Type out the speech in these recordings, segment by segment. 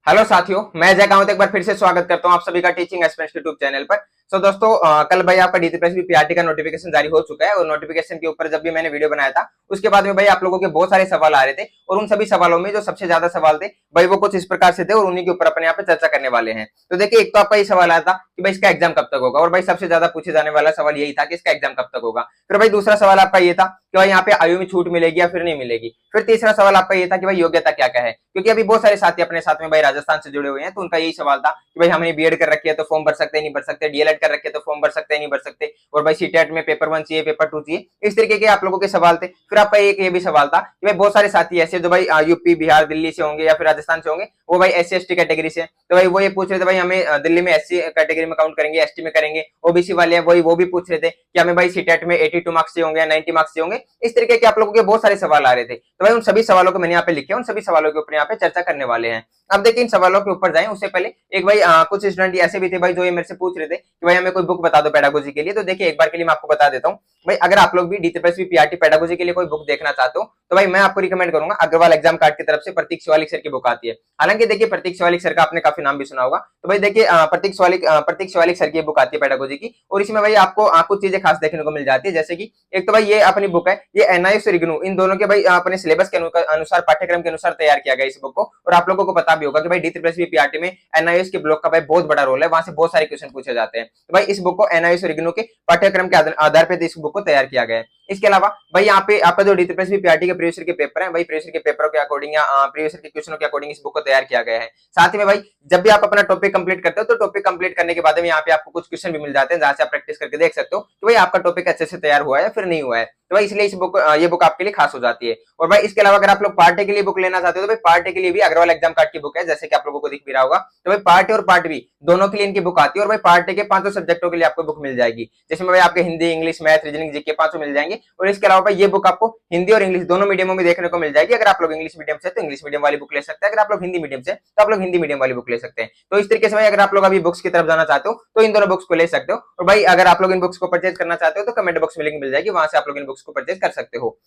Hello साथियों, मैं जय कामत एक बार फिर से स्वागत करता हूं आप सभी का टीचिंग एस्पिरेंट्स यूट्यूब चैनल पर। दोस्तों, कल भाई आपका डीटीपीएससी पीआरटी का नोटिफिकेशन जारी हो चुका है और नोटिफिकेशन के ऊपर जब भी मैंने वीडियो बनाया था उसके बाद में भाई आप लोगों के बहुत सारे सवाल आ रहे थे और उन सभी सवालों में जो सबसे ज्यादा सवाल थे भाई वो कुछ इस प्रकार से थे और उन्हीं के ऊपर अपने यहाँ पे चर्चा करने वाले हैं। तो देखिए, एक तो आपका ये सवाल आया था कि भाई इसका एग्जाम कब तक होगा, और भाई सबसे ज्यादा पूछे जाने वाला सवाल यही था कि इसका एग्जाम कब तक होगा। फिर भाई दूसरा सवाल आपका ये था कि भाई यहाँ पे आयु में छूट मिलेगी या फिर नहीं मिलेगी। फिर तीसरा सवाल आपका ये था कि भाई योग्यता क्या क्या है, क्योंकि अभी बहुत सारे साथी अपने साथ में भाई राजस्थान से जुड़े हुए हैं, तो उनका यही सवाल था कि भाई हमने बीएड कर रखी है तो फॉर्म भर सकते हैं नहीं भर सकते, डीएलएड कर रखे तो फॉर्म भर सकते हैं नहीं भर सकते, और भाई सीटेट में पेपर 1 चाहिए पेपर 2 चाहिए। इस तरीके के आप लोगों के सवाल थे। फिर आपका एक ये भी सवाल था कि भाई बहुत सारे साथी ऐसे जो भाई यूपी बिहार दिल्ली से होंगे या फिर राजस्थान से होंगे, वो भाई एससी एसटी कैटेगरी से, तो भाई वो ये पूछ रहे थे भाई हमें दिल्ली में एससी कैटेगरी में काउंट करेंगे एसटी में करेंगे। ओबीसी वाले हैं वही वो भी पूछ रहे थे कि हमें भाई सीटेट में 82 मार्क्स से होंगे या 90 मार्क्स से होंगे। इस तरीके के आप लोगों के बहुत सारे सवाल आ रहे थे, तो भाई उन सभी सवालों को मैंने यहाँ पे लिखे, उन सभी सवालों के ऊपर यहाँ पे चर्चा करने वाले हैं। अब देखिए, इन सवालों के ऊपर जाएं उससे पहले एक भाई कुछ स्टूडेंट ऐसे भी थे भाई जो ये मेरे से पूछ रहे थे कि भाई हमें कोई बुक बता दो पेडागोजी के लिए। तो देखिए, एक बार के लिए मैं आपको बता देता हूँ भाई, अगर आप लोग भी डीटीपीएससी पीआरटी पेडागोजी के लिए कोई बुक देखना चाहते हो तो भाई मैं आपको रिकमेंड करूंगा अग्रवाल एग्जाम कार्ड की तरफ से प्रतीक शिवालिक सर की बुक आती है। हालांकि देखिए, प्रतीक शिवालिक सर का आपने काफी नाम भी सुना होगा, तो भाई देखिए प्रतीक शिवालिक सर की बुक आती है पेडागोजी की, और इसमें भाई आपको कुछ चीजें खास देखने को मिल जाती है। जैसे कि एक तो भाई ये अपनी बुक है, ये एनआईएस और इग्नू इन दोनों के भाई अपने सिलेबस के अनुसार पाठ्यक्रम के अनुसार तैयार किया गया इस बुक को। और आप लोगों को पता भी होगा कि भाई डीटीपीएससी पीआरटी में एनआईएस के ब्लॉक का भाई बहुत बड़ा रोल है, वहां से बहुत सारे क्वेश्चन पूछे जाते हैं। तो भाई इस बुक को एनआईएस और इग्नू के पाठ्यक्रम के आधार पर इस बुक को तैयार किया गया है। इसके अलावा भाई यहाँ पे आपका जो डीटीपीएससी पीआरटी के प्रीवियस ईयर के पेपर है, भाई प्रीवियस ईयर के पेपरों के अकॉर्डिंग या प्रीवियस ईयर के क्वेश्चनों के अकॉर्डिंग इस बुक को तैयार किया गया है। साथ ही में भाई जब भी आप अपना टॉपिक कंप्लीट करते हो तो टॉपिक कंप्लीट करने के बाद में यहाँ पे आपको कुछ क्वेश्चन भी मिल जाते हैं जहां से आप प्रैक्टिस करके देख सकते हो कि भाई आपका टॉपिक अच्छे से तैयार हुआ है फिर नहीं हुआ है। तो भाई इसलिए ये बुक आपके लिए खास हो जाती है। और भाई इसके अलावा अगर आप लोग पार्ट ए के लिए बुक लेना चाहते हो तो भाई पार्ट ए के लिए भी अग्रवाल एग्जाम कार्ड की बुक है, जैसे कि आप लोगों को दिख भी रहा होगा। तो भाई पार्ट ए और पार्ट बी दोनों के लिए इनकी बुक आती है, और भाई पार्ट ए के 5 सब्जेक्टों के लिए आपको बुक मिल जाएगी, जिसमें भाई आपके Hindi English math reasoning GK 5 मिल जाएंगे। और इसके अलावा भाई ये बुक आपको हिंदी और इंग्लिश दोनों मीडियमों में देखने को मिल जाएगी। अगर आप लोग इंग्लिश मीडियम से तो इंग्लिश मीडियम वाली बुक ले सकते हैं, अगर आप लोग हिंदी मीडियम से तो आप लोग हिंदी मीडियम वाली बुक ले सकते हैं। तो इस तरीके से भाई अगर आप लोग अभी बुक्स की तरफ जाना चाहते हो तो इन दोनों बुक्स को ले सकते हो। और भाई अगर आप लोग इन बुक्स को परचेज करना चाहते हो तो कमेंट बॉक्स में लिंक मिल जाएगी, वहां से आप लोग इन बुक्स को परचेज कर सकते हो।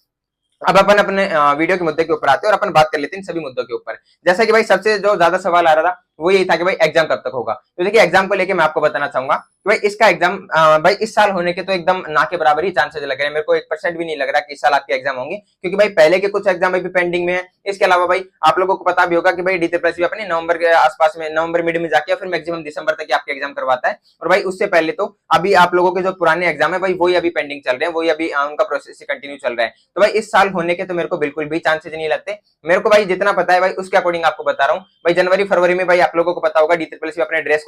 अब अपन अपने वीडियो के मुद्दे के ऊपर आते हैं और अपन बात कर लेते हैं इन सभी मुद्दों के ऊपर। जैसा कि भाई सबसे जो ज्यादा सवाल आ रहा था वो यही था कि भाई एग्जाम कब तक होगा। तो देखिए, एग्जाम को लेके मैं आपको बताना चाहूंगा कि भाई इसका एग्जाम भाई इस साल होने के तो एकदम ना के बराबर ही चांसेस लग रहे हैं। मेरे को 1% भी नहीं लग रहा कि इस साल आपके एग्जाम होंगे, क्योंकि भाई पहले के कुछ एग्जाम अभी पेंडिंग में है। इसके अलावा भाई आप लोगों को पता भी होगा कि भाई डीटीपीएससी अपने नवंबर के आसपास में, नवंबर मिड में जाके फिर मैक्सिमम दिसंबर तक आपके एग्जाम करवाता है। और भाई उससे पहले तो अभी आप लोगों के जो पुराने एग्जाम है भाई वही अभी पेंडिंग चल रहे हैं, वही अभी उनका प्रोसेस कंटिन्यू चल रहा है। तो भाई इस साल होने के तो मेरे को बिल्कुल भी चांसेस नहीं लगते। मेरे को भाई जितना पता है भाई उसके अकॉर्डिंग आपको बता रहा हूँ। भाई जनवरी फरवरी में भाई आप लोगों को पता होगा डीटीपीएससी अपने ड्रेस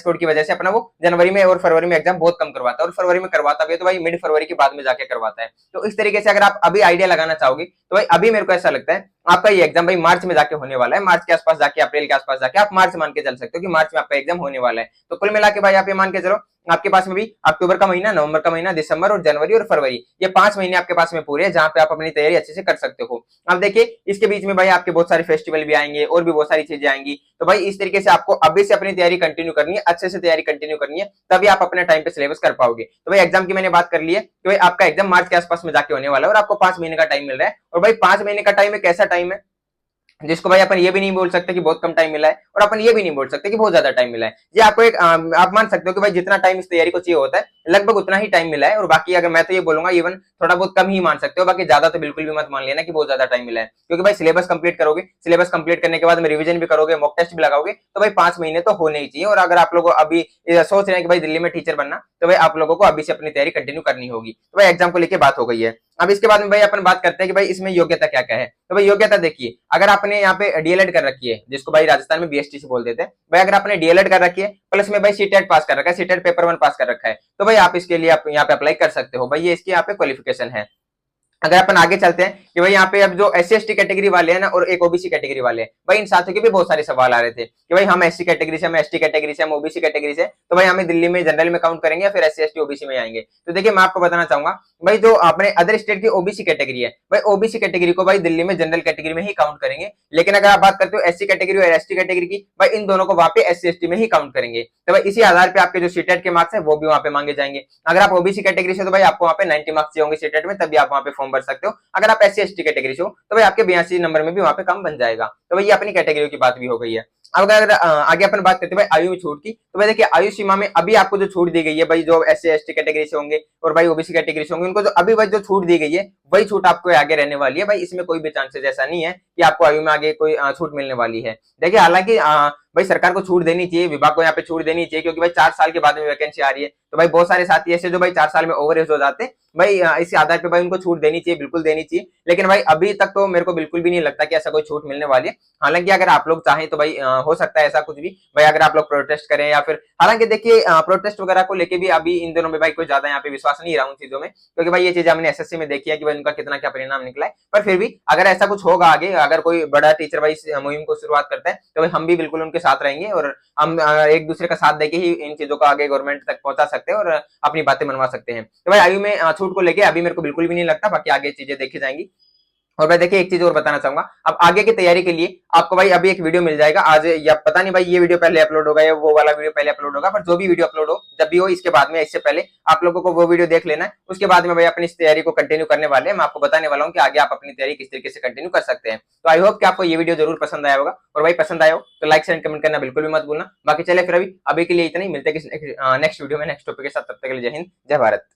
कोड की वजह से अपना वो जनवरी में और फरवरी में एग्जाम बहुत कम करवाता है, और फरवरी में करवाता भी है तो भाई मिड फरवरी के बाद में जाके करवाता है। तो इस तरीके से अगर आप अभी आइडिया लगाना चाहोगे तो भाई अभी मेरे को ऐसा लगता है आपका ये एग्जाम भाई मार्च में जाके होने वाला है। मार्च के आसपास जाके, अप्रैल के आसपास जाके आप मार्च मान के चल सकते हो कि मार्च में आपका एग्जाम होने वाला है। तो कुल मिला के भाई आप ये मान के चलो आपके पास में भी अक्टूबर का महीना, नवंबर का महीना, दिसंबर और जनवरी और फरवरी, ये 5 महीने आपके पास में पूरे हैं जहां पे आप अपनी तैयारी अच्छे से कर सकते हो। अब देखिए, इसके बीच में भाई आपके बहुत सारे फेस्टिवल भी आएंगे और भी बहुत सारी चीजें आएंगी। तो भाई इस तरीके से आपको अभी से अपनी तैयारी कंटिन्यू करनी है, अच्छे से तैयारी कंटिन्यू करनी है, तभी आप अपने टाइम पे सिलेबस कर पाओगे। तो भाई एग्जाम की मैंने बात कर ली है कि भाई आपका एग्जाम मार्च के आसपास में जाके होने वाला है और आपको 5 महीने का टाइम मिल रहा है। और भाई 5 महीने का टाइम एक ऐसा टाइम है जिसको भाई अपन ये भी नहीं बोल सकते कि बहुत कम टाइम मिला है, और अपन ये भी नहीं बोल सकते कि बहुत ज्यादा टाइम मिला है। ये आपको एक आप मान सकते हो कि भाई जितना टाइम इस तैयारी को चाहिए होता है लगभग उतना ही टाइम मिला है। और बाकी अगर मैं तो ये बोलूंगा इवन थोड़ा बहुत कम ही मान सकते हो, बाकी ज्यादा तो बिल्कुल भी मत मान लेना कि बहुत ज्यादा टाइम मिला है। क्योंकि भाई सिलेबस कंप्लीट करोगे, सिलेबस कंप्लीट करने के बाद में रिविजन भी करोगे, मॉक टेस्ट भी लगाओगे, तो भाई 5 महीने तो होने ही चाहिए। और अगर आप लोग अभी सोच रहे हैं कि भाई दिल्ली में टीचर बनना, तो भाई आप लोगों को अभी से अपनी तैयारी कंटिन्यू करनी होगी। तो भाई एग्जाम को लेकर बात हो गई है। अब इसके बाद में भाई अपन बात करते हैं कि भाई इसमें योग्यता क्या क्या है। तो भाई योग्यता देखिए, अगर आपने यहाँ पे डीएलएड कर रखी है, जिसको भाई राजस्थान में बीएसटी बोल देते हैं, भाई अगर आपने डीएलएड कर रखी है प्लस में भाई सीटेट पास कर रखा है, सीटेट पेपर 1 पास कर रखा है, तो भाई आप इसके लिए आप यहाँ पे अप्लाई कर सकते हो। भाई ये इसकी यहाँ पे क्वालिफिकेशन है। अगर अपन आगे चलते हैं कि भाई यहाँ पे अब जो एससी एसटी कैटेगरी वाले हैं ना और एक ओबीसी कैटेगरी वाले हैं, भाई इन साथियों के भी बहुत सारे सवाल आ रहे थे कि भाई हम एससी कैटेगरी से, हम एसटी कैटेगरी से, हम ओबीसी कैटेगरी से, तो भाई हमें दिल्ली में जनरल में काउंट करेंगे या फिर एससी एसटी ओबीसी में आएंगे। तो देखिए, मैं आपको बताना चाहूंगा भाई जो अपने अदर स्टेट की ओबीसी कैटेगरी है, भाई ओबीसी कैटेगरी को भाई दिल्ली में जनरल कैटेगरी में ही काउंट करेंगे। लेकिन अगर आप बात करते हो एससी कैटेगरी और एसटी कैटेगरी की, भाई इन दोनों को वहां पे एससी एसटी में ही काउंट करेंगे। तो भाई इसी आधार पे आपके जो सीटेट के मार्क्स है वो भी वहां पे मांगे जाएंगे। अगर आप ओबीसी कैटेगरी से तो भाई आपको वहां पे 90 मार्क्स चाहिए होंगे सीटेट में, तभी आप वहां पे फॉर्म फॉर्म भर सकते हो। अगर आप SC/ST कैटेगरी से हो तो भाई आपके 82 नंबर में भी वहां पे काम बन जाएगा। तो भाई ये अपनी कैटेगरी की बात भी हो गई है। अब अगर आगे अपन बात करते हैं भाई आयु में छूट की, तो भाई देखिए आयु सीमा में अभी आपको जो छूट दी गई है भाई, जो SC/ST कैटेगरी से होंगे और भाई OBC कैटेगरी से होंगे, उनको जो अभी भाई जो छूट दी गई है वही छूट आपको आगे रहने वाली है भाई। इसमें कोई भी चांसेस ऐसा नहीं है कि आपको आयु में आगे कोई छूट मिलने वाली है। देखिए हालांकि भाई सरकार को छूट देनी चाहिए, विभाग को यहाँ पे छूट देनी चाहिए, क्योंकि भाई 4 साल के बाद में वैकेंसी आ रही है। तो भाई बहुत सारे साथी ऐसे जो भाई 4 साल में ओवर एज हो जाते हैं भाई, इसी आधार पे भाई उनको छूट देनी चाहिए, बिल्कुल देनी चाहिए। लेकिन भाई अभी तक तो मेरे को बिल्कुल भी नहीं लगता कि ऐसा कोई छूट मिलने वाली है। हालांकि अगर आप लोग चाहें तो भाई हो सकता है ऐसा कुछ भी भाई, अगर आप लोग प्रोटेस्ट करें या फिर, हालांकि देखिए प्रोटेस्ट वगैरह को लेके भी अभी इन दिनों में भाई कोई ज्यादा यहाँ पे विश्वास नहीं रहा उन चीजों में, क्योंकि भाई ये चीज हमने SSC में देखी है कि भाई उनका कितना क्या परिणाम निकला है। पर फिर भी अगर ऐसा कुछ होगा आगे, अगर कोई बड़ा टीचर भाई इस मुहिम को शुरुआत करता है, तो भाई हम भी बिल्कुल उनके साथ रहेंगे और हम एक दूसरे का साथ देके ही इन चीजों को आगे गवर्नमेंट तक पहुंचा सकते हैं और अपनी बातें मनवा सकते हैं। तो भाई आयु में छूट को लेके अभी मेरे को बिल्कुल भी नहीं लगता, बाकी आगे चीजें देखी जाएंगी। और भाई देखिए एक चीज और बताना चाहूंगा, अब आगे की तैयारी के लिए आपको भाई अभी एक वीडियो मिल जाएगा आज, या पता नहीं भाई ये वीडियो पहले अपलोड होगा या वो वाला वीडियो पहले अपलोड होगा, पर जो भी वीडियो अपलोड हो जब भी हो इसके बाद में, इससे पहले आप लोगों को वो वीडियो देख लेना है। उसके बाद में भाई अपनी इस तैयारी को कंटिन्यू करने वाले हैं, मैं आपको बताने वाला हूँ कि आगे आप अपनी तैयारी किस तरीके से कंटिन्यू कर सकते हैं। तो आई होप कि आपको ये वीडियो जरूर पसंद आया होगा, और भाई पसंद आया हो तो लाइक शेयर कमेंट करना बिल्कुल भी मत भूलना। बाकी चले फिर अभी अभी के लिए इतना ही, मिलते हैं नेक्स्ट वीडियो में नेक्स्ट टॉपिक के साथ, तब तक के लिए जय हिंद जय भारत।